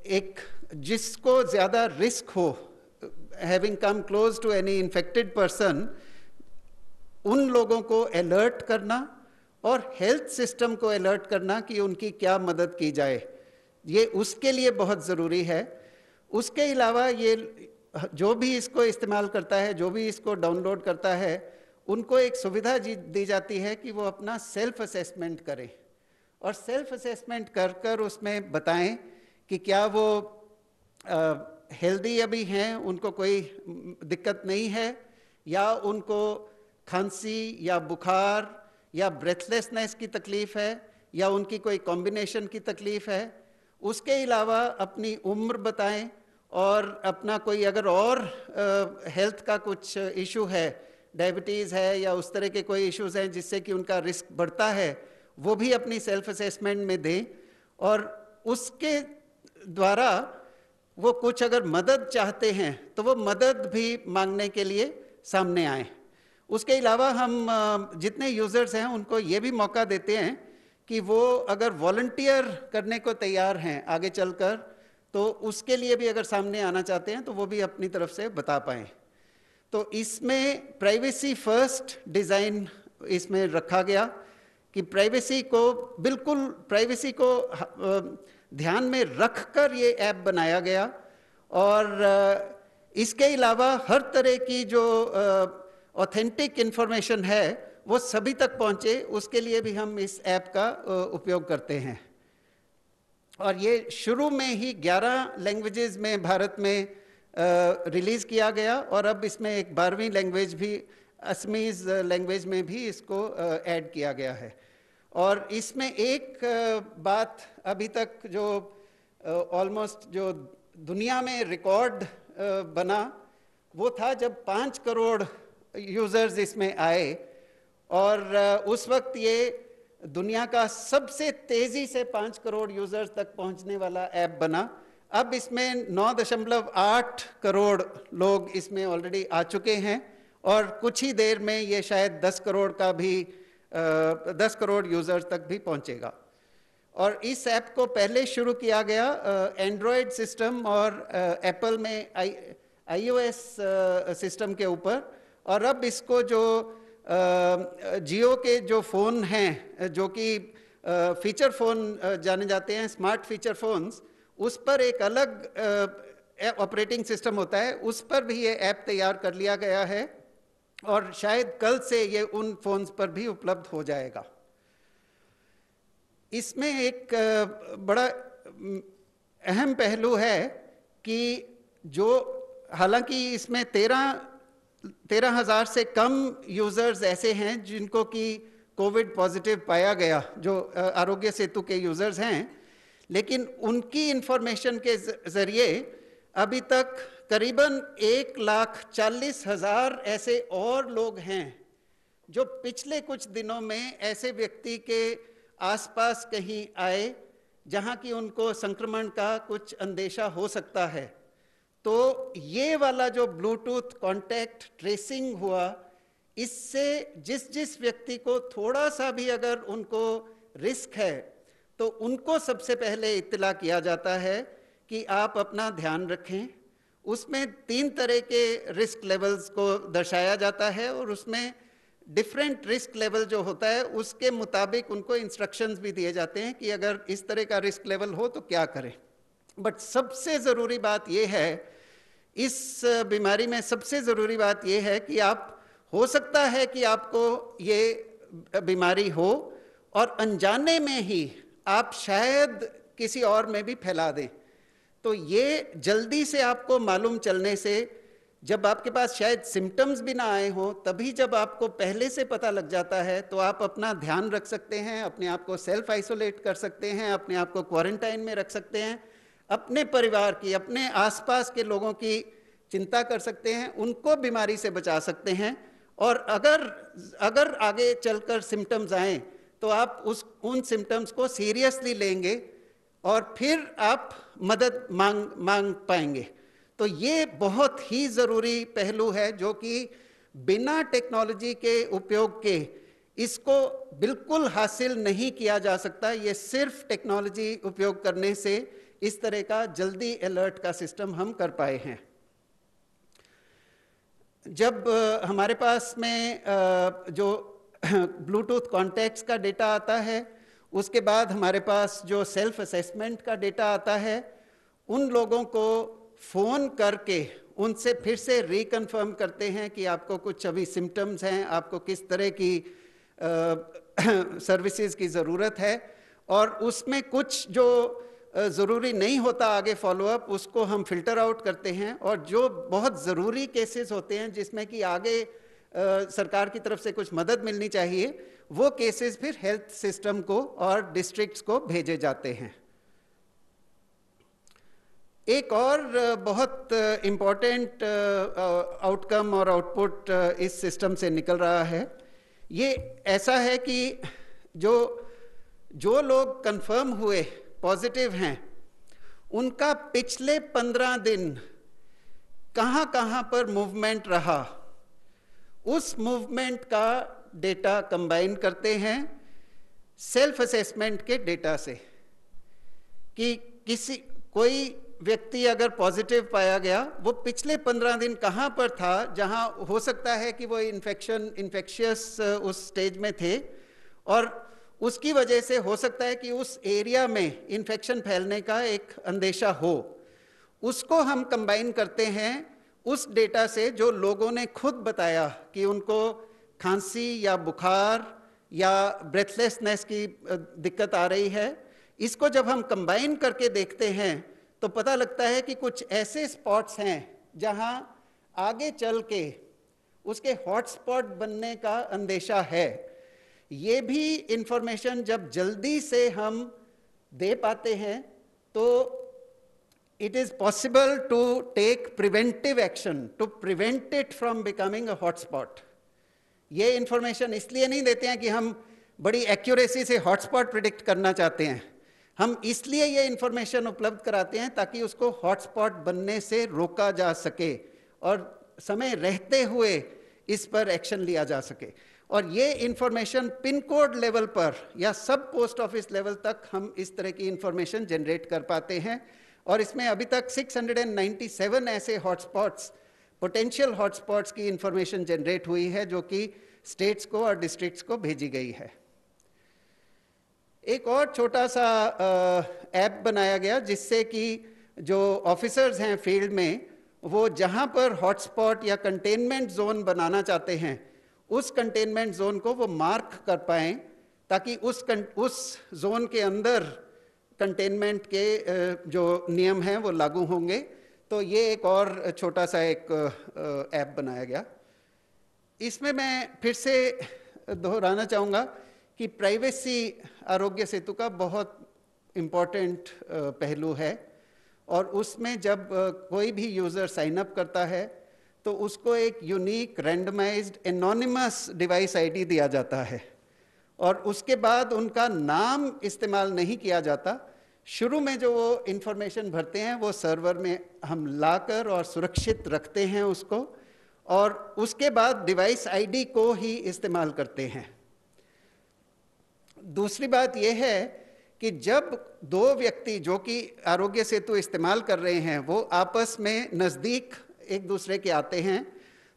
एक जिसको ज़्यादा रिस्क हो, having come close to any infected person, उन लोगों को अलर्ट करना और हेल्थ सिस्टम को अलर्ट करना कि उनकी क्या मदद की जाए, ये उसके लिए बहुत ज़रूरी है. उसके अलावा ये जो भी इसको इस्तेमाल करता है, जो भी इसको डाउनलोड करता है, उनको एक सुविधा दी जाती है कि वो अपना सेल्फ असेसमेंट करें, और सेल्फ असेसमेंट कर कर उसमें बताएं कि क्या वो हेल्दी अभी हैं, उनको कोई दिक्कत नहीं है, या उनको खांसी या बुखार या ब्रेथलेसनेस की तकलीफ़ है, या उनकी कोई कॉम्बिनेशन की तकलीफ़ है. उसके अलावा अपनी उम्र बताएं, और अपना कोई अगर और हेल्थ का कुछ इशू है, डायबिटीज़ है या उस तरह के कोई इश्यूज़ हैं जिससे कि उनका रिस्क बढ़ता है, वो भी अपनी सेल्फ असेसमेंट में दें, और उसके द्वारा वो कुछ अगर मदद चाहते हैं तो वो मदद भी मांगने के लिए सामने आएँ. उसके अलावा हम जितने यूज़र्स हैं उनको ये भी मौका देते हैं कि वो अगर वॉलंटियर करने को तैयार हैं आगे चलकर, तो उसके लिए भी अगर सामने आना चाहते हैं तो वो भी अपनी तरफ से बता पाएँ. तो इसमें प्राइवेसी फर्स्ट डिज़ाइन इसमें रखा गया कि प्राइवेसी को ध्यान में रखकर ये ऐप बनाया गया, और इसके अलावा हर तरह की जो ऑथेंटिक इन्फॉर्मेशन है वो सभी तक पहुंचे, उसके लिए भी हम इस ऐप का उपयोग करते हैं. और ये शुरू में ही 11 लैंग्वेजेस में भारत में रिलीज़ किया गया, और अब इसमें एक 12वीं लैंग्वेज भी, असमीज़ लैंग्वेज में भी इसको ऐड किया गया है. और इसमें एक बात अभी तक जो ऑलमोस्ट जो दुनिया में रिकॉर्ड बना, वो था जब 5 करोड़ यूज़र्स इसमें आए, और उस वक्त ये दुनिया का सबसे तेज़ी से 5 करोड़ यूज़र्स तक पहुंचने वाला ऐप बना. अब इसमें 9.8 करोड़ लोग इसमें ऑलरेडी आ चुके हैं, और कुछ ही देर में ये शायद 10 करोड़ यूज़र्स तक भी पहुंचेगा. और इस ऐप को पहले शुरू किया गया एंड्रॉयड सिस्टम और एप्पल में iOS सिस्टम के ऊपर, और अब इसको जो जियो के जो फ़ोन हैं, जो कि फीचर फ़ोन जाने जाते हैं, स्मार्ट फीचर फ़ोन्स, उस पर एक अलग ऑपरेटिंग सिस्टम होता है, उस पर भी ये ऐप तैयार कर लिया गया है, और शायद कल से ये उन फ़ोन्स पर भी उपलब्ध हो जाएगा. इसमें एक बड़ा अहम पहलू है कि जो हालांकि इसमें 13,000 से कम यूज़र्स ऐसे हैं जिनको कि कोविड पॉजिटिव पाया गया, जो आरोग्य सेतु के यूज़र्स हैं, लेकिन उनकी इंफॉर्मेशन के ज़रिए अभी तक करीबन 1,40,000 ऐसे और लोग हैं जो पिछले कुछ दिनों में ऐसे व्यक्ति के आसपास कहीं आए जहां कि उनको संक्रमण का कुछ अंदेशा हो सकता है. तो ये वाला जो ब्लूटूथ कॉन्टैक्ट ट्रेसिंग हुआ, इससे जिस जिस व्यक्ति को थोड़ा सा भी अगर उनको रिस्क है तो उनको सबसे पहले इत्तला किया जाता है कि आप अपना ध्यान रखें। उसमें 3 तरह के रिस्क लेवल्स को दर्शाया जाता है और उसमें डिफरेंट रिस्क लेवल जो होता है उसके मुताबिक उनको इंस्ट्रक्शंस भी दिए जाते हैं कि अगर इस तरह का रिस्क लेवल हो तो क्या करें। बट सबसे ज़रूरी बात यह है, इस बीमारी में सबसे ज़रूरी बात यह है कि आप, हो सकता है कि आपको ये बीमारी हो और अनजाने में ही आप शायद किसी और में भी फैला दें। तो ये जल्दी से आपको मालूम चलने से, जब आपके पास शायद सिम्टम्स भी ना आए हो, तभी जब आपको पहले से पता लग जाता है तो आप अपना ध्यान रख सकते हैं, अपने आप को सेल्फ आइसोलेट कर सकते हैं, अपने आप को क्वारंटाइन में रख सकते हैं, अपने परिवार की, अपने आसपास के लोगों की चिंता कर सकते हैं, उनको बीमारी से बचा सकते हैं। और अगर आगे चलकर सिम्टम्स आए तो आप उन सिम्टम्स को सीरियसली लेंगे और फिर आप मदद मांग पाएंगे। तो ये बहुत ही ज़रूरी पहलू है जो कि बिना टेक्नोलॉजी के उपयोग के इसको बिल्कुल हासिल नहीं किया जा सकता। ये सिर्फ टेक्नोलॉजी उपयोग करने से इस तरह का जल्दी अलर्ट का सिस्टम हम कर पाए हैं। जब हमारे पास में जो ब्लूटूथ कॉन्टैक्ट्स का डेटा आता है, उसके बाद हमारे पास जो सेल्फ असेसमेंट का डेटा आता है, उन लोगों को फ़ोन करके उनसे फिर से रिकन्फर्म करते हैं कि आपको कुछ अभी सिम्टम्स हैं, आपको किस तरह की सर्विसेज की ज़रूरत है, और उसमें कुछ जो ज़रूरी नहीं होता आगे फॉलोअप, उसको हम फिल्टर आउट करते हैं। और जो बहुत ज़रूरी केसेस होते हैं जिसमें कि आगे सरकार की तरफ से कुछ मदद मिलनी चाहिए, वो केसेस फिर हेल्थ सिस्टम को और डिस्ट्रिक्ट्स को भेजे जाते हैं। एक और बहुत इम्पॉर्टेंट आउटकम और आउटपुट इस सिस्टम से निकल रहा है, ये ऐसा है कि जो लोग कंफर्म हुए पॉजिटिव हैं, उनका पिछले 15 दिन कहाँ कहाँ पर मूवमेंट रहा, उस मूवमेंट का डेटा कंबाइन करते हैं सेल्फ असेसमेंट के डेटा से कि कोई व्यक्ति अगर पॉजिटिव पाया गया, वो पिछले 15 दिन कहाँ पर था, जहाँ हो सकता है कि वो इन्फेक्शियस उस स्टेज में थे और उसकी वजह से हो सकता है कि उस एरिया में इन्फेक्शन फैलने का एक अंदेशा हो। उसको हम कंबाइन करते हैं उस डेटा से जो लोगों ने खुद बताया कि उनको खांसी या बुखार या ब्रेथलेसनेस की दिक्कत आ रही है। इसको जब हम कंबाइन करके देखते हैं तो पता लगता है कि कुछ ऐसे स्पॉट्स हैं जहां आगे चल के उसके हॉटस्पॉट बनने का अंदेशा है। ये भी इंफॉर्मेशन जब जल्दी से हम दे पाते हैं तो it is possible to take preventive action to prevent it from becoming a hotspot. ये इंफॉर्मेशन इसलिए नहीं देते हैं कि हम बड़ी एक्यूरेसी से हॉटस्पॉट प्रिडिक्ट करना चाहते हैं, हम इसलिए ये इंफॉर्मेशन उपलब्ध कराते हैं ताकि उसको हॉटस्पॉट बनने से रोका जा सके और समय रहते हुए इस पर एक्शन लिया जा सके। और ये इंफॉर्मेशन पिन कोड लेवल पर या सब पोस्ट ऑफिस लेवल तक हम इस तरह की इंफॉर्मेशन जनरेट कर पाते हैं। और इसमें अभी तक 697 ऐसे हॉटस्पॉट्स, पोटेंशियल हॉटस्पॉट्स की इंफॉर्मेशन जनरेट हुई है जो कि स्टेट्स को और डिस्ट्रिक्ट्स को भेजी गई है। एक और छोटा सा ऐप बनाया गया जिससे कि जो ऑफिसर्स हैं फील्ड में, वो जहां पर हॉटस्पॉट या कंटेनमेंट जोन बनाना चाहते हैं उस कंटेनमेंट जोन को वो मार्क कर पाएं ताकि उस जोन के अंदर कंटेनमेंट के जो नियम हैं वो लागू होंगे। तो ये एक और छोटा सा एक ऐप बनाया गया। इसमें मैं फिर से दोहराना चाहूँगा कि प्राइवेसी आरोग्य सेतु का बहुत इम्पॉर्टेंट पहलू है और उसमें जब कोई भी यूज़र साइन अप करता है तो उसको एक unique randomised anonymous device ID दिया जाता है और उसके बाद उनका नाम इस्तेमाल नहीं किया जाता। शुरू में जो वो इंफॉर्मेशन भरते हैं वो सर्वर में हम लाकर और सुरक्षित रखते हैं उसको, और उसके बाद डिवाइस आईडी को ही इस्तेमाल करते हैं। दूसरी बात यह है कि जब दो व्यक्ति जो कि आरोग्य सेतु इस्तेमाल कर रहे हैं वो आपस में नज़दीक एक दूसरे के आते हैं,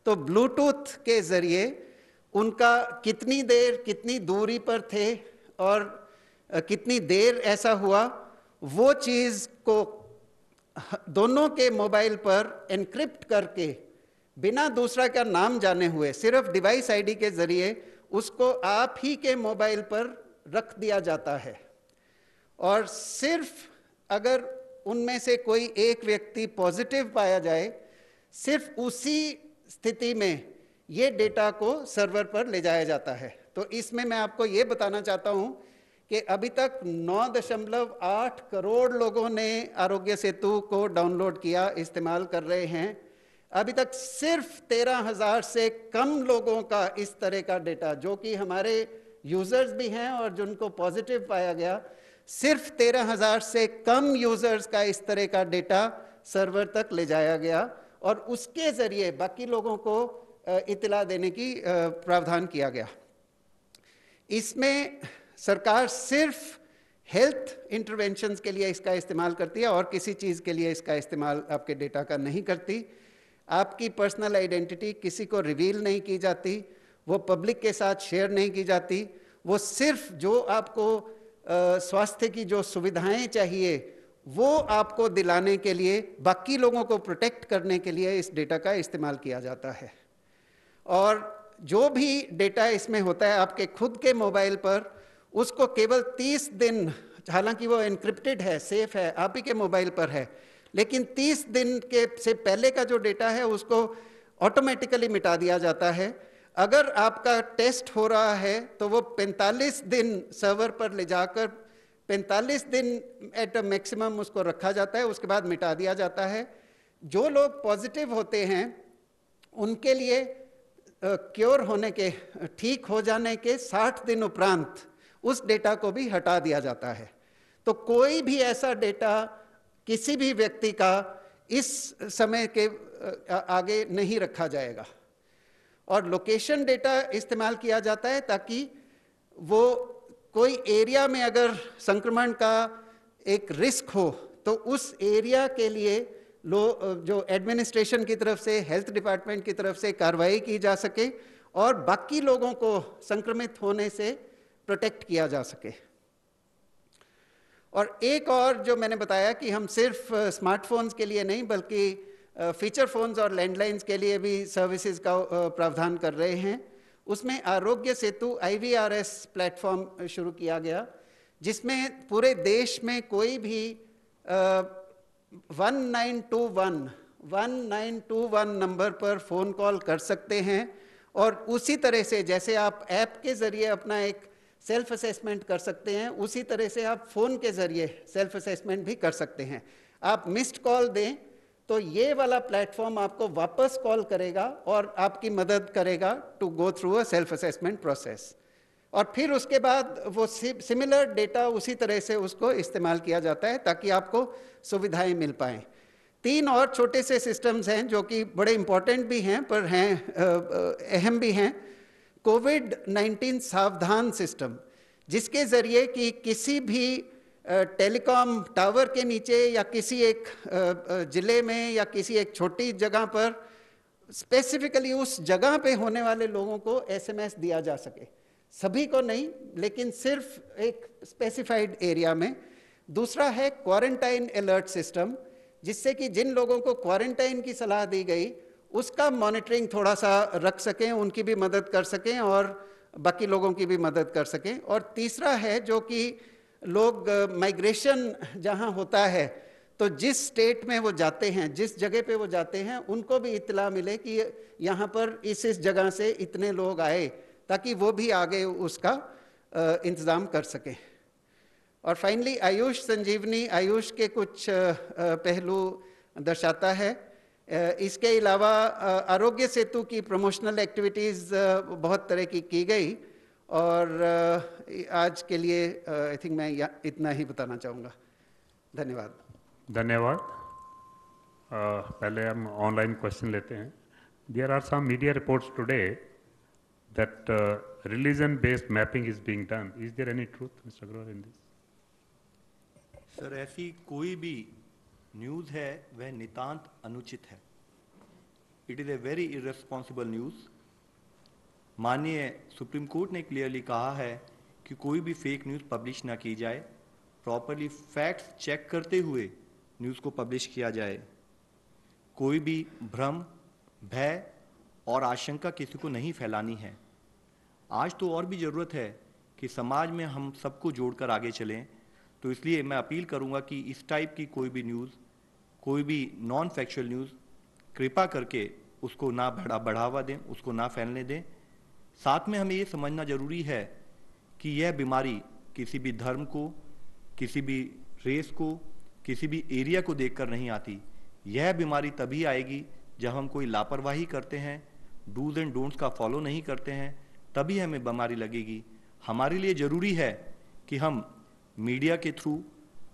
तो ब्लूटूथ के ज़रिए उनका कितनी देर कितनी दूरी पर थे और कितनी देर ऐसा हुआ, वो चीज़ को दोनों के मोबाइल पर एनक्रिप्ट करके बिना दूसरा का नाम जाने हुए सिर्फ डिवाइस आईडी के ज़रिए उसको आप ही के मोबाइल पर रख दिया जाता है। और सिर्फ अगर उनमें से कोई एक व्यक्ति पॉजिटिव पाया जाए, सिर्फ उसी स्थिति में ये डेटा को सर्वर पर ले जाया जाता है। तो इसमें मैं आपको ये बताना चाहता हूँ कि अभी तक 9.8 करोड़ लोगों ने आरोग्य सेतु को डाउनलोड किया, इस्तेमाल कर रहे हैं। अभी तक सिर्फ 13,000 से कम लोगों का इस तरह का डेटा, जो कि हमारे यूज़र्स भी हैं और जिनको पॉजिटिव पाया गया, सिर्फ 13,000 से कम यूज़र्स का इस तरह का डेटा सर्वर तक ले जाया गया और उसके ज़रिए बाकी लोगों को इत्तला देने की प्रावधान किया गया। इसमें सरकार सिर्फ हेल्थ इंटरवेंशंस के लिए इसका इस्तेमाल करती है और किसी चीज़ के लिए इसका इस्तेमाल आपके डेटा का नहीं करती। आपकी पर्सनल आइडेंटिटी किसी को रिवील नहीं की जाती, वो पब्लिक के साथ शेयर नहीं की जाती। वो सिर्फ जो आपको स्वास्थ्य की जो सुविधाएं चाहिए वो आपको दिलाने के लिए, बाकी लोगों को प्रोटेक्ट करने के लिए इस डेटा का इस्तेमाल किया जाता है। और जो भी डेटा इसमें होता है आपके खुद के मोबाइल पर, उसको केवल 30 दिन, हालांकि वो एनक्रिप्टेड है, सेफ है, आप ही के मोबाइल पर है, लेकिन 30 दिन के से पहले का जो डेटा है उसको ऑटोमेटिकली मिटा दिया जाता है। अगर आपका टेस्ट हो रहा है तो वो 45 दिन सर्वर पर ले जाकर 45 दिन एट अ मैक्सिमम उसको रखा जाता है, उसके बाद मिटा दिया जाता है। जो लोग पॉजिटिव होते हैं उनके लिए क्योर होने के, ठीक हो जाने के 60 दिन उपरांत उस डेटा को भी हटा दिया जाता है। तो कोई भी ऐसा डेटा किसी भी व्यक्ति का इस समय के आगे नहीं रखा जाएगा। और लोकेशन डेटा इस्तेमाल किया जाता है ताकि वो कोई एरिया में अगर संक्रमण का एक रिस्क हो तो उस एरिया के लिए जो एडमिनिस्ट्रेशन की तरफ से, हेल्थ डिपार्टमेंट की तरफ से कार्रवाई की जा सके और बाकी लोगों को संक्रमित होने से प्रोटेक्ट किया जा सके। और एक और जो मैंने बताया कि हम सिर्फ स्मार्टफोन्स के लिए नहीं बल्कि फीचर फोन्स और लैंडलाइंस के लिए भी सर्विसेज का प्रावधान कर रहे हैं। उसमें आरोग्य सेतु IVRS प्लेटफॉर्म शुरू किया गया, जिसमें पूरे देश में कोई भी 1921 नंबर पर फ़ोन कॉल कर सकते हैं और उसी तरह से जैसे आप ऐप के ज़रिए अपना एक सेल्फ असेसमेंट कर सकते हैं, उसी तरह से आप फ़ोन के ज़रिए सेल्फ असेसमेंट भी कर सकते हैं। आप मिस्ड कॉल दें तो ये वाला प्लेटफॉर्म आपको वापस कॉल करेगा और आपकी मदद करेगा to go through a self assessment process. और फिर उसके बाद वो सिमिलर डेटा उसी तरह से उसको इस्तेमाल किया जाता है ताकि आपको सुविधाएं मिल पाएँ। 3 और छोटे से सिस्टम्स हैं जो कि बड़े इम्पोर्टेंट भी हैं पर हैं अहम भी हैं। कोविड-19 सावधान सिस्टम, जिसके ज़रिए कि किसी भी टेलीकॉम टावर के नीचे या किसी एक ज़िले में या किसी एक छोटी जगह पर स्पेसिफिकली उस जगह पे होने वाले लोगों को SMS दिया जा सके, सभी को नहीं लेकिन सिर्फ एक स्पेसिफाइड एरिया में। दूसरा है क्वारंटाइन अलर्ट सिस्टम, जिससे कि जिन लोगों को क्वारंटाइन की सलाह दी गई उसका मॉनिटरिंग थोड़ा सा रख सकें, उनकी भी मदद कर सकें और बाकी लोगों की भी मदद कर सकें। और तीसरा है जो कि लोग माइग्रेशन जहां होता है तो जिस स्टेट में वो जाते हैं, जिस जगह पे वो जाते हैं, उनको भी इत्तला मिले कि यहाँ पर इस जगह से इतने लोग आए, ताकि वो भी आगे उसका इंतज़ाम कर सकें। और फाइनली आयुष संजीवनी, आयुष के कुछ पहलू दर्शाता है। इसके अलावा आरोग्य सेतु की प्रमोशनल एक्टिविटीज़ बहुत तरह की गई और आज के लिए आई थिंक मैं इतना ही बताना चाहूँगा। धन्यवाद। धन्यवाद। पहले हम ऑनलाइन क्वेश्चन लेते हैं। There are some media reports today that religion-based mapping is being done. Is there any truth, Mr. Agarwal, in this? Sir, ऐसी कोई भी न्यूज़ है वह नितांत अनुचित है. It is a very irresponsible news. माननीय सुप्रीम कोर्ट ने क्लियरली कहा है कि कोई भी फेक न्यूज़ पब्लिश ना की जाए, प्रॉपरली फैक्ट्स चेक करते हुए न्यूज़ को पब्लिश किया जाए. कोई भी भ्रम, भय और आशंका किसी को नहीं फैलानी है. आज तो और भी ज़रूरत है कि समाज में हम सबको जोड़कर आगे चलें. तो इसलिए मैं अपील करूंगा कि इस टाइप की कोई भी न्यूज़, कोई भी नॉन फैक्चुअल न्यूज़, कृपा करके उसको ना बढ़ावा दें, उसको ना फैलने दें. साथ में हमें ये समझना जरूरी है कि यह बीमारी किसी भी धर्म को, किसी भी रेस को, किसी भी एरिया को देखकर नहीं आती. यह बीमारी तभी आएगी जब हम कोई लापरवाही करते हैं, डूज एंड डोंट्स का फॉलो नहीं करते हैं, तभी हमें बीमारी लगेगी. हमारे लिए ज़रूरी है कि हम मीडिया के थ्रू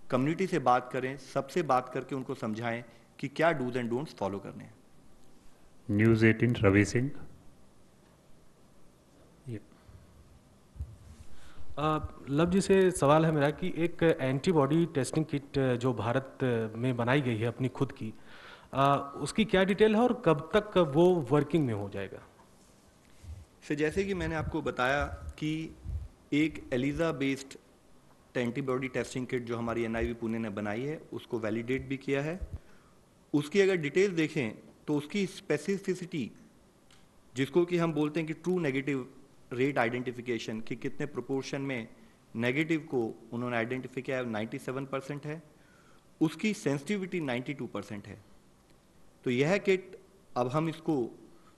कम्युनिटी से बात करें, सबसे बात करके उनको समझाएं कि क्या डूज एंड डोंट्स फॉलो करने हैं. न्यूज़ 18 रवि सिंह. लव जी से सवाल है मेरा कि एक एंटीबॉडी टेस्टिंग किट जो भारत में बनाई गई है अपनी खुद की, उसकी क्या डिटेल है और कब तक वो वर्किंग में हो जाएगा? सर, जैसे कि मैंने आपको बताया कि एक ELISA based antibody testing kit जो हमारी NIV पुणे ने बनाई है, उसको वैलिडेट भी किया है. उसकी अगर डिटेल देखें तो उसकी स्पेसिफिसिटी, जिसको कि हम बोलते हैं कि ट्रू नेगेटिव रेट आइडेंटिफिकेशन, कि कितने प्रोपोर्शन में नेगेटिव को उन्होंने आइडेंटिफाई किया है, 97% है. उसकी सेंसिटिविटी 92% है. तो यह किट अब हम इसको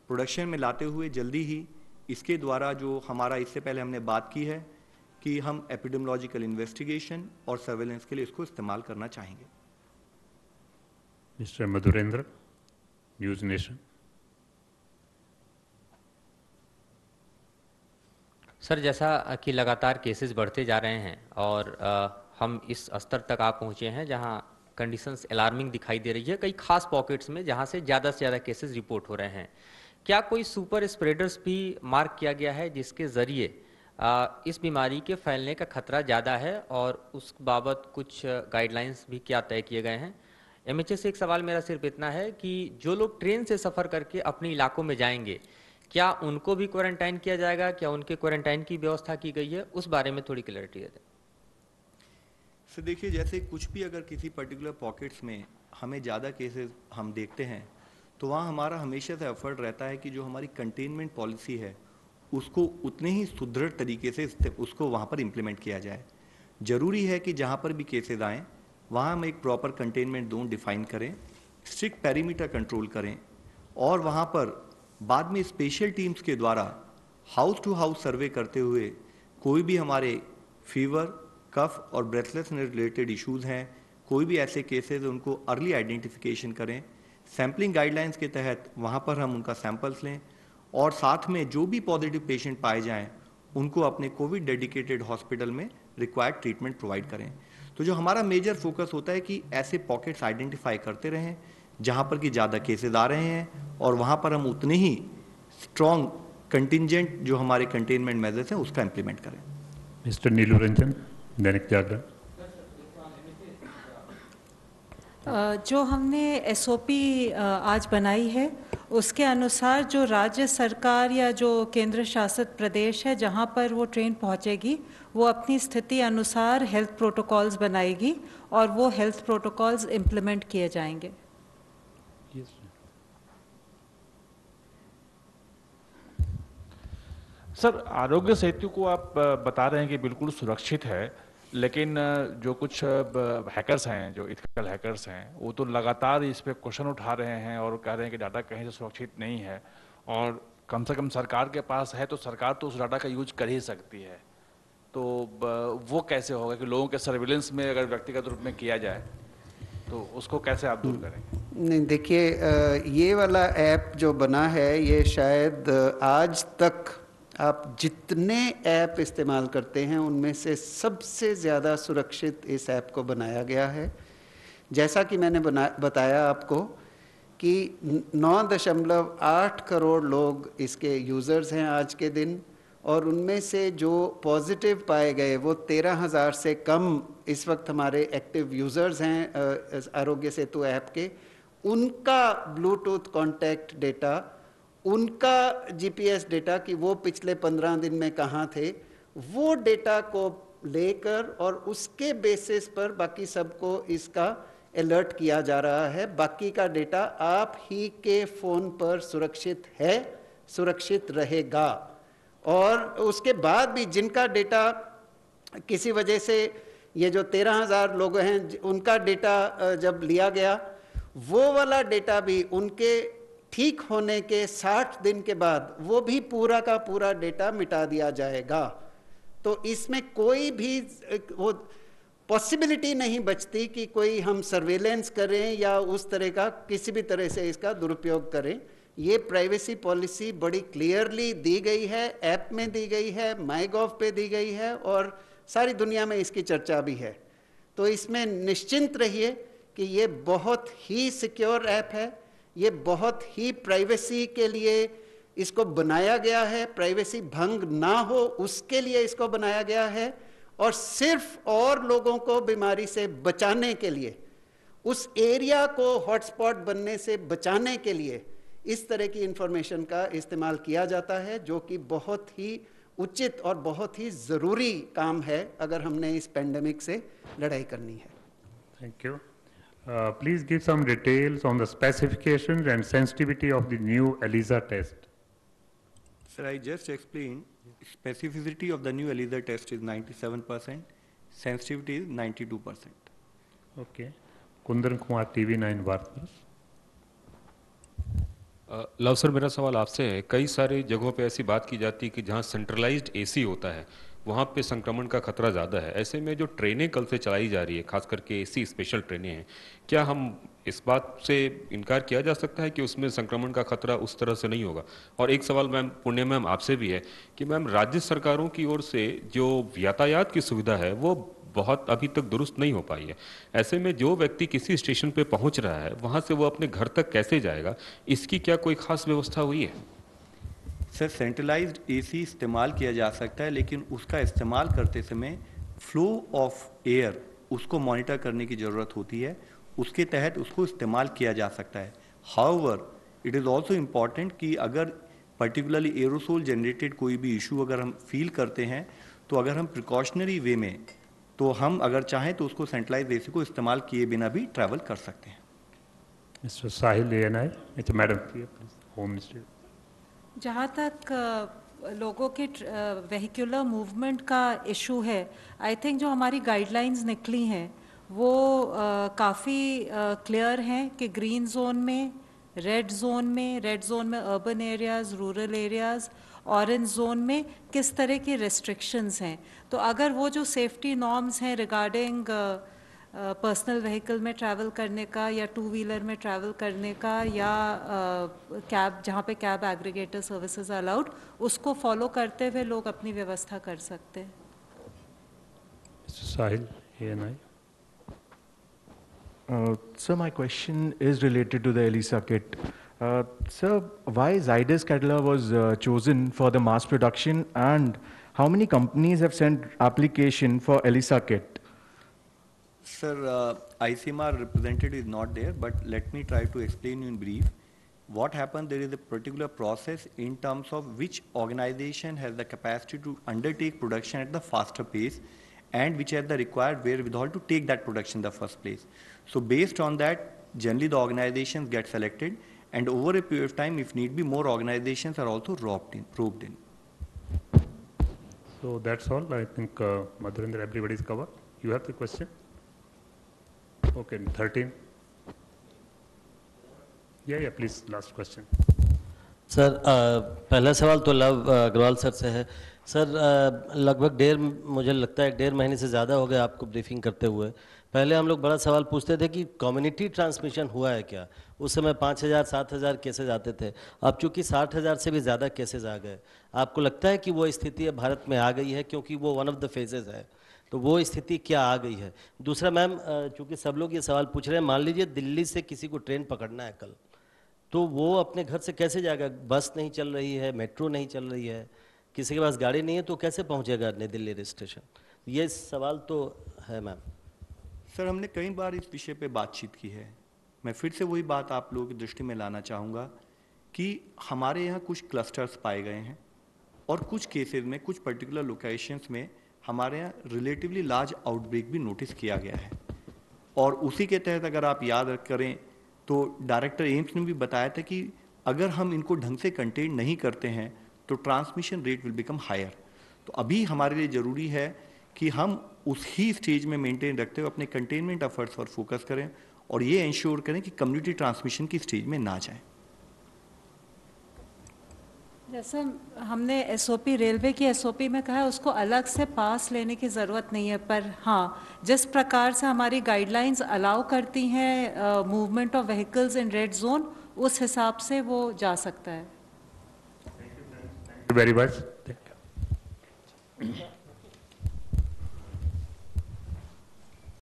प्रोडक्शन में लाते हुए जल्दी ही इसके द्वारा, जो हमारा इससे पहले हमने बात की है कि हम एपिडेमियोलॉजिकल इन्वेस्टिगेशन और सर्वेलेंस के लिए इसको इस्तेमाल करना चाहेंगे. Mister Madhurendra, news nation. Sir, जैसा कि लगातार केसेस बढ़ते जा रहे हैं और हम इस स्तर तक आ पहुंचे हैं जहां कंडीशंस अलार्मिंग दिखाई दे रही है कई खास पॉकेट्स में जहां से ज़्यादा से ज़्यादा केसेस रिपोर्ट हो रहे हैं. क्या कोई सुपर स्प्रेडर्स भी मार्क किया गया है जिसके ज़रिए इस बीमारी के फैलने का खतरा ज़्यादा है और उस बाबत कुछ गाइडलाइंस भी क्या तय किए गए हैं? MHA से एक सवाल मेरा सिर्फ इतना है कि जो लोग ट्रेन से सफ़र करके अपने इलाकों में जाएंगे, क्या उनको भी क्वारंटाइन किया जाएगा? क्या उनके क्वारंटाइन की व्यवस्था की गई है? उस बारे में थोड़ी क्लैरिटी दे दें. सर देखिए, जैसे कुछ भी अगर किसी पर्टिकुलर पॉकेट्स में हमें ज़्यादा केसेस हम देखते हैं तो वहाँ हमारा हमेशा से एफर्ट रहता है कि जो हमारी कंटेनमेंट पॉलिसी है उसको उतने ही सुदृढ़ तरीके से उसको वहाँ पर इम्प्लीमेंट किया जाए. ज़रूरी है कि जहाँ पर भी केसेस आएँ वहाँ हम एक प्रॉपर कंटेनमेंट जोन डिफाइन करें, स्ट्रिक्ट पेरीमीटर कंट्रोल करें और वहाँ पर बाद में स्पेशल टीम्स के द्वारा हाउस टू हाउस सर्वे करते हुए कोई भी हमारे फीवर, कफ और ब्रेथलेसनेस रिलेटेड इश्यूज हैं, कोई भी ऐसे केसेस उनको अर्ली आइडेंटिफिकेशन करें. सैम्पलिंग गाइडलाइंस के तहत वहाँ पर हम उनका सैंपल्स लें और साथ में जो भी पॉजिटिव पेशेंट पाए जाएं उनको अपने कोविड डेडिकेटेड हॉस्पिटल में रिक्वायर्ड ट्रीटमेंट प्रोवाइड करें. तो जो हमारा मेजर फोकस होता है कि ऐसे पॉकेट्स आइडेंटिफाई करते रहें जहाँ पर कि ज़्यादा केसेस आ रहे हैं और वहाँ पर हम उतने ही स्ट्रॉन्ग कंटिंजेंट जो हमारे कंटेनमेंट मेजर्स हैं उसका इम्प्लीमेंट करें. मिस्टर नीलू रंजन, दैनिक जागरण. जो हमने SOP आज बनाई है उसके अनुसार जो राज्य सरकार या जो केंद्र शासित प्रदेश है जहां पर वो ट्रेन पहुंचेगी वो अपनी स्थिति अनुसार हेल्थ प्रोटोकॉल्स बनाएगी और वो हेल्थ प्रोटोकॉल्स इम्प्लीमेंट किए जाएंगे. सर, आरोग्य सेतु को आप बता रहे हैं कि बिल्कुल सुरक्षित है, लेकिन जो कुछ हैकर्स हैं, जो इथिकल हैकर्स हैं, वो तो लगातार इस पे क्वेश्चन उठा रहे हैं और कह रहे हैं कि डाटा कहीं से सुरक्षित नहीं है और कम से कम सरकार के पास है तो सरकार तो उस डाटा का यूज कर ही सकती है. तो वो कैसे होगा कि लोगों के सर्विलेंस में अगर व्यक्तिगत रूप में किया जाए तो उसको कैसे आप दूर करेंगे? नहीं, देखिए, ये वाला ऐप जो बना है ये शायद आज तक आप जितने ऐप इस्तेमाल करते हैं उनमें से सबसे ज़्यादा सुरक्षित इस ऐप को बनाया गया है. जैसा कि मैंने बताया आपको कि 9.8 करोड़ लोग इसके यूज़र्स हैं आज के दिन, और उनमें से जो पॉजिटिव पाए गए वो 13,000 से कम इस वक्त हमारे एक्टिव यूज़र्स हैं आरोग्य सेतु ऐप के। उनका ब्लूटूथ कॉन्टैक्ट डेटा, उनका जीपीएस डेटा कि वो पिछले 15 दिन में कहाँ थे, वो डेटा को लेकर और उसके बेसिस पर बाकी सबको इसका अलर्ट किया जा रहा है। बाकी का डेटा आप ही के फ़ोन पर सुरक्षित है, सुरक्षित रहेगा। और उसके बाद भी जिनका डेटा किसी वजह से, ये जो 13,000 लोग हैं उनका डेटा जब लिया गया, वो वाला डेटा भी उनके ठीक होने के 60 दिन के बाद वो भी पूरा का पूरा डेटा मिटा दिया जाएगा। तो इसमें कोई भी वो पॉसिबिलिटी नहीं बचती कि कोई हम सर्वेलेंस करें या उस तरह का किसी भी तरह से इसका दुरुपयोग करें। ये प्राइवेसी पॉलिसी बड़ी क्लियरली दी गई है, ऐप में दी गई है, माईगॉव पे दी गई है और सारी दुनिया में इसकी चर्चा भी है। तो इसमें निश्चिंत रहिए कि ये बहुत ही सिक्योर ऐप है, ये बहुत ही प्राइवेसी के लिए इसको बनाया गया है, प्राइवेसी भंग ना हो उसके लिए इसको बनाया गया है, और सिर्फ और लोगों को बीमारी से बचाने के लिए, उस एरिया को हॉटस्पॉट बनने से बचाने के लिए इस तरह की इंफॉर्मेशन का इस्तेमाल किया जाता है, जो कि बहुत ही उचित और बहुत ही ज़रूरी काम है अगर हमने इस पेंडेमिक से लड़ाई करनी है। Thank you. Please give some details on the specifications and sensitivity of the new ELISA test. Sir, I just explained, specificity of the new ELISA test is 97%, sensitivity is 92%. Okay. Kundan Kumar TV9 वार्ता। Love sir, मेरा सवाल आपसे है, कई सारी जगहों पे ऐसी बात की जाती है कि जहाँ सेंट्रलाइज्ड एसी होता है वहाँ पे संक्रमण का खतरा ज़्यादा है। ऐसे में जो ट्रेनें कल से चलाई जा रही है, खास करके एसी स्पेशल ट्रेनें हैं, क्या हम इस बात से इनकार किया जा सकता है कि उसमें संक्रमण का खतरा उस तरह से नहीं होगा? और एक सवाल मैम पुण्य मैम आपसे भी है कि मैम राज्य सरकारों की ओर से जो यातायात की सुविधा है वो बहुत अभी तक दुरुस्त नहीं हो पाई है। ऐसे में जो व्यक्ति किसी स्टेशन पे पहुंच रहा है वहां से वो अपने घर तक कैसे जाएगा, इसकी क्या कोई खास व्यवस्था हुई है? सर, सेंट्रलाइज्ड एसी इस्तेमाल किया जा सकता है, लेकिन उसका इस्तेमाल करते समय फ्लो ऑफ एयर उसको मॉनिटर करने की ज़रूरत होती है, उसके तहत उसको इस्तेमाल किया जा सकता है। However it is also important कि अगर पर्टिकुलरली एरोसोल जनरेटेड कोई भी इशू अगर हम फील करते हैं तो अगर हम प्रिकॉशनरी वे में, तो हम अगर चाहें तो उसको सेंट्रलाइज एसी को इस्तेमाल किए बिना भी ट्रैवल कर सकते हैं। मिस्टर साहिल ANI, मैडम होम मिनिस्टर। जहाँ तक लोगों के वेहिकुलर मूवमेंट का इशू है, आई थिंक जो हमारी गाइडलाइंस निकली हैं वो काफ़ी क्लियर हैं कि ग्रीन जोन में, रेड जोन में urban areas, rural areas, orange zone में किस तरह की रेस्ट्रिक्शंस हैं। तो अगर वो जो सेफ्टी नॉर्म्स हैं रिगार्डिंग पर्सनल व्हीकल में ट्रैवल करने का या टू व्हीलर में ट्रैवल करने का या कैब, जहाँ पे कैब एग्रीगेटर सर्विसेज अलाउड, उसको फॉलो करते हुए लोग अपनी व्यवस्था कर सकते हैं। साहिल ANI। So my question is related to the ELISA kit. Sir, why Zydus Cadila was chosen for the mass production, and how many companies have sent application for ELISA kit? Sir, ICMR representative is not there, but let me try to explain you in brief. What happened, there is a particular process in terms of which organization has the capacity to undertake production at the faster pace and which has the required wherewithal to take that production in the first place. So based on that, generally the organizations get selected, and over a period of time, if need be, more organizations are also probed in. So that's all. I think Madhurinder, everybody is covered. You have the question? Okay, 13. Yeah, please, last question. Sir, पहला सवाल तो love Agarwal sir से है। Sir, लगभग मुझे लगता है 1.5 महीने से ज़्यादा हो गया आपको ब्रीफिंग करते हुए। पहले हम लोग बड़ा सवाल पूछते थे कि कम्युनिटी ट्रांसमिशन हुआ है क्या। उस समय 5,000-7,000 केसेज आते थे, अब चूंकि 60,000 से भी ज़्यादा केसेज आ गए। आपको लगता है कि वो स्थिति अब भारत में आ गई है, क्योंकि वो वन ऑफ द फेजेज है, तो वो स्थिति क्या आ गई है? दूसरा मैम, चूंकि सब लोग ये सवाल पूछ रहे हैं, मान लीजिए दिल्ली से किसी को ट्रेन पकड़ना है कल, तो वो अपने घर से कैसे जाएगा? बस नहीं चल रही है, मेट्रो नहीं चल रही है, किसी के पास गाड़ी नहीं है, तो कैसे पहुंचेगा नई दिल्ली रेल स्टेशन? ये सवाल तो है मैम। सर, हमने कई बार इस विषय पे बातचीत की है। मैं फिर से वही बात आप लोगों की दृष्टि में लाना चाहूँगा कि हमारे यहाँ कुछ क्लस्टर्स पाए गए हैं और कुछ केसेस में, कुछ पर्टिकुलर लोकेशंस में हमारे यहाँ रिलेटिवली लार्ज आउटब्रेक भी नोटिस किया गया है। और उसी के तहत अगर आप याद करें तो डायरेक्टर एम्स ने भी बताया था कि अगर हम इनको ढंग से कंटेन नहीं करते हैं तो transmission rate will become higher. तो अभी हमारे लिए ज़रूरी है कि हम उसी स्टेज में मेंटेन रखते हुए अपने कंटेनमेंट एफर्ट्स पर फोकस करें और ये इंश्योर करें कि कम्युनिटी ट्रांसमिशन की स्टेज में ना जाए। जैसे हमने एसओपी, रेलवे की एसओपी में कहा है, उसको अलग से पास लेने की ज़रूरत नहीं है, पर हाँ, जिस प्रकार से हमारी गाइडलाइंस अलाउ करती हैं movement of vehicles in red zone, उस हिसाब से वो जा सकता है। Thank you very much.